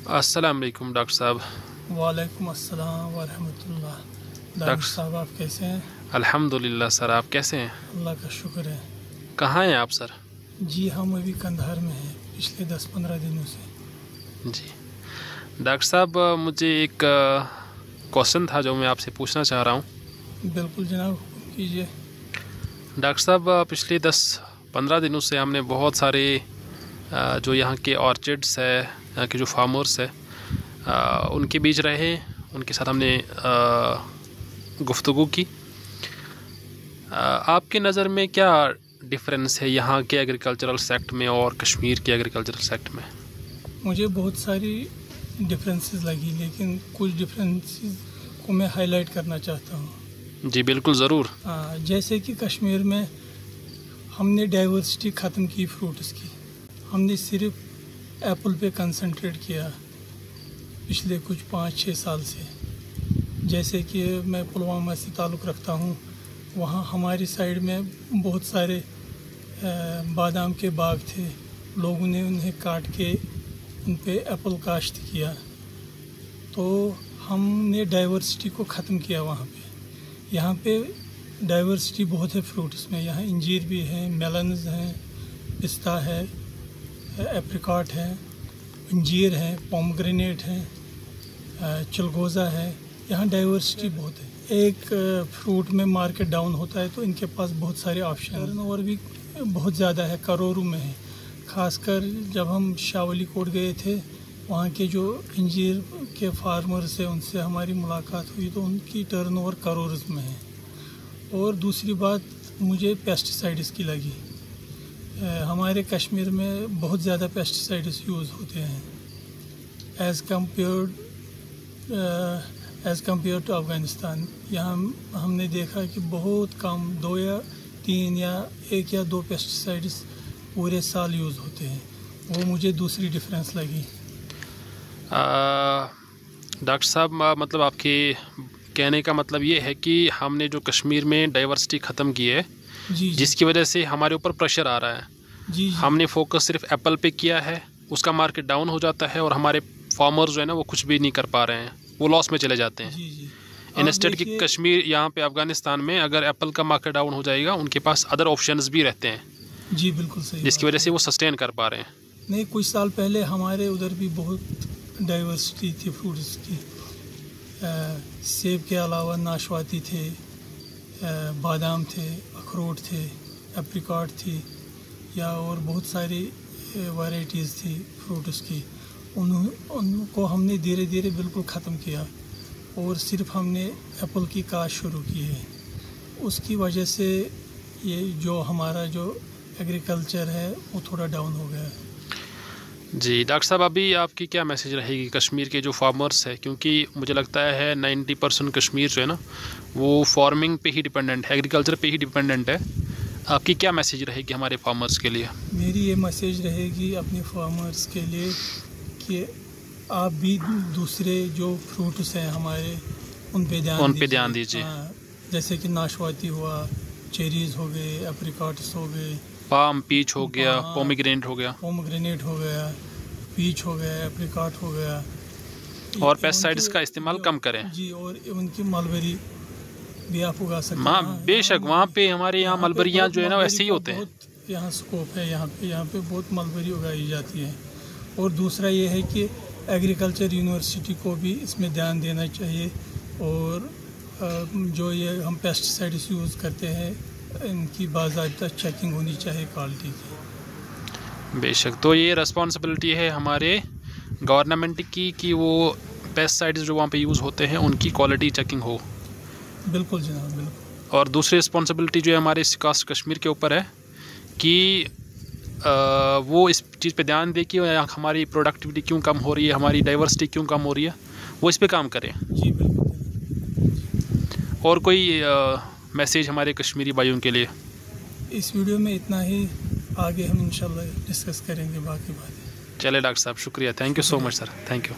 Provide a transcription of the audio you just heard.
السلام علیکم ڈاکٹر صاحب۔ وعلیکم السلام ورحمۃ اللہ۔ ڈاکٹر صاحب آپ کیسے ہیں؟ الحمدللہ سر، آپ کیسے ہیں؟ اللہ کا شکر ہے۔ کہاں ہیں آپ سر؟ جی ہم ابھی کندھار میں ہیں پچھلے 10-15 دنوں سے۔ جی ڈاکٹر صاحب، مجھے ایک کوشچن تھا جو میں آپ سے پوچھنا چاہ رہا ہوں۔ بالکل جناب، حکم کیجیے۔ ڈاکٹر صاحب، پچھلے 10-15 دنوں سے ہم نے بہت سارے جو یہاں کے آرچڈس ہے، یہاں کے جو فارمرس ہے ان کے بیچ رہے، ان کے ساتھ ہم نے گفتگو کی۔ آپ کی نظر میں کیا ڈفرینس ہے یہاں کے ایگریکلچرل سیکٹ میں اور کشمیر کے ایگریکلچرل سیکٹ میں؟ مجھے بہت ساری ڈفرینسز لگی، لیکن کچھ ڈفرینسز کو میں ہائی لائٹ کرنا چاہتا ہوں۔ جی بالکل، ضرور۔ جیسے کہ کشمیر میں ہم نے ڈائیورسٹی ختم کی فروٹس کی، ہم نے صرف ایپل پہ کنسنٹریٹ کیا پچھلے کچھ 5-6 سال سے۔ جیسے کہ میں پلوامہ سے تعلق رکھتا ہوں، وہاں ہماری سائڈ میں بہت سارے بادام کے باغ تھے، لوگوں نے انہیں کاٹ کے ان پہ ایپل کاشت کیا، تو ہم نے ڈائیورسٹی کو ختم کیا وہاں پہ۔ یہاں پہ ڈائیورسٹی بہت ہے فروٹس میں، یہاں انجیر بھی ہیں، میلنز ہیں، پستہ ہے، ایپریکاٹ ہے، انجیر ہے، پومگرینیٹ ہے، چلگوزا ہے، یہاں ڈائیورسٹی بہت ہے۔ ایک فروٹ میں مارکیٹ ڈاؤن ہوتا ہے تو ان کے پاس بہت سارے آپشن، ٹرن اوور بھی بہت زیادہ ہے، کروڑوں میں ہے۔ خاص کر جب ہم شاہ ولی کوٹ گئے تھے، وہاں کے جو انجیر کے فارمرز ہیں ان سے ہماری ملاقات ہوئی تو ان کی ٹرن اوور کروڑز میں ہے۔ اور دوسری بات مجھے پیسٹیسائڈس کی لگی، ہمارے کشمیر میں بہت زیادہ پیسٹیسائڈس یوز ہوتے ہیں ایز کمپیئر ٹو افغانستان۔ یہاں ہم نے دیکھا کہ بہت کم 2 یا 3 یا 1 یا 2 پیسٹیسائڈس پورے سال یوز ہوتے ہیں، وہ مجھے دوسری ڈفرینس لگی۔ ڈاکٹر صاحب، مطلب آپ کے کہنے کا مطلب یہ ہے کہ ہم نے جو کشمیر میں ڈائیورسٹی ختم کی ہے، جی جس کی وجہ سے ہمارے اوپر پریشر آ رہا ہے۔ جی ہم نے فوکس صرف ایپل پہ کیا ہے، اس کا مارکیٹ ڈاؤن ہو جاتا ہے اور ہمارے فارمرز جو ہے نا وہ کچھ بھی نہیں کر پا رہے ہیں، وہ لاس میں چلے جاتے ہیں۔ جی انسٹیڈ کہ کشمیر یہاں پہ افغانستان میں اگر ایپل کا مارکیٹ ڈاؤن ہو جائے گا، ان کے پاس ادر آپشنز بھی رہتے ہیں، جی بالکل صحیح، جس کی وجہ سے وہ سسٹین کر پا رہے ہیں۔ نہیں، کچھ سال پہلے ہمارے ادھر بھی بہت ڈائیورسٹی تھی فروٹس کی، سیب کے علاوہ ناشپاتی تھے، بادام تھے، اخروٹ تھے، ایپریکاٹ تھی، یا اور بہت ساری ورائٹیز تھی فروٹس کی۔ ان کو ہم نے دھیرے دھیرے بالکل ختم کیا اور صرف ہم نے ایپل کی کاشت شروع کی ہے۔ اس کی وجہ سے یہ جو ہمارا جو ایگریکلچر ہے وہ تھوڑا ڈاؤن ہو گیا ہے۔ جی ڈاکٹر صاحب، ابھی آپ کی کیا میسیج رہے گی کشمیر کے جو فارمرس ہے؟ کیونکہ مجھے لگتا ہے 90% کشمیر جو ہے نا وہ فارمنگ پہ ہی ڈپینڈنٹ ہے، ایگریکلچر پہ ہی ڈپینڈنٹ ہے۔ آپ کی کیا میسیج رہے گی ہمارے فارمرس کے لیے؟ میری یہ میسیج رہے گی اپنے فارمرس کے لیے کہ آپ بھی دوسرے جو فروٹس ہیں ہمارے ان پہ دھیان دیجیے، جیسے کہ ناشپاتی ہوا، چیریز ہو گئے، ایپریکاٹس ہو گئے، پام پیچ ہو گیا، پومیگرینیٹ ہو گیا، پیچ ہو گیا، ایپریکاٹ ہو گیا، اور پیسٹیسائڈس کا استعمال کم کریں۔ جی، اور ان کی ملبری بھی آپ اگا سکتے ہیں۔ ہاں بے شک، وہاں پہ ہمارے یہاں ملبریاں جو ہے نا ویسے ہی ہوتے ہیں۔ یہاں سکوپ ہے، یہاں پہ بہت ملبری اگائی جاتی ہے۔ اور دوسرا یہ ہے کہ ایگریکلچر یونیورسٹی کو بھی اس میں دھیان دینا چاہیے، اور جو یہ ہم پیسٹیسائڈس یوز کرتے ہیں ان کی باضابطہ چیکنگ ہونی چاہیے کوالٹی کی۔ بے شک، تو یہ رسپانسبلٹی ہے ہمارے گورنمنٹ کی کہ وہ پیسٹیسائڈز جو وہاں پہ یوز ہوتے ہیں ان کی کوالٹی چیکنگ ہو۔ بالکل جناب، بالکل۔ اور دوسری رسپانسبلٹی جو ہے ہمارے کاسٹ کشمیر کے اوپر ہے کہ وہ اس چیز پہ دھیان دے کہ ہماری پروڈکٹیوٹی کیوں کم ہو رہی ہے، ہماری ڈائیورسٹی کیوں کم ہو رہی ہے، وہ اس پہ کام کریں۔ جی بالکل۔ اور کوئی میسیج ہمارے کشمیری بھائیوں کے لیے؟ اس ویڈیو میں اتنا ہی، آگے ہم انشاءاللہ ڈسکس کریں گے باقی باتیں۔ چلے ڈاکٹر صاحب، شکریہ، thank you so much sir, thank you.